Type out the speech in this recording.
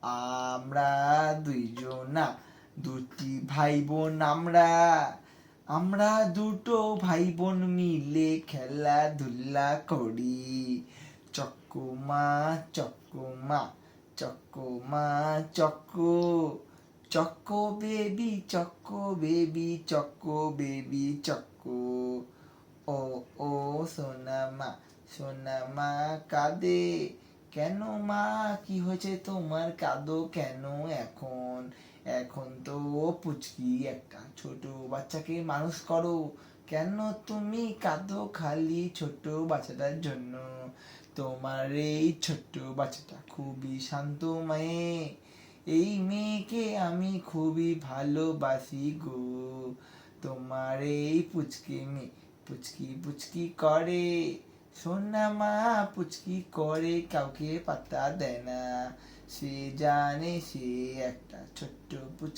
আমরা দুইজনা দুটি ভাই বোন আমরা। আমরা দুটো ভাই বোন মিলে খেলাধুলা করি। চক্কুমা চক্কুমা চক্কুমা চক্কু, চক্কো বেবি চক্কো বেবি চক্কো বেবি চক্কু। ও ও সোনামা সোনামা কাঁদে কেন মা, কি হয়েছে তোমার, কাঁদো কেন এখন? এখন তো পুচকি একটা ছোট বাচ্চাকে মানুষ করো, কেন তুমি কাঁদো খালি ছোট বাচ্চাটার জন্য? তোমার এই ছোট্ট বাচ্চাটা খুবই শান্ত মায়ে, এই মেয়েকে আমি খুবই ভালোবাসি গো। তোমার এই পুচকি মেয়ে পুচকি পুচকি করে, সোনা মা পুচকি করে কাউকে পাত্তা দেয় না। সে জানে সে একটা ছোট্ট পুচকি।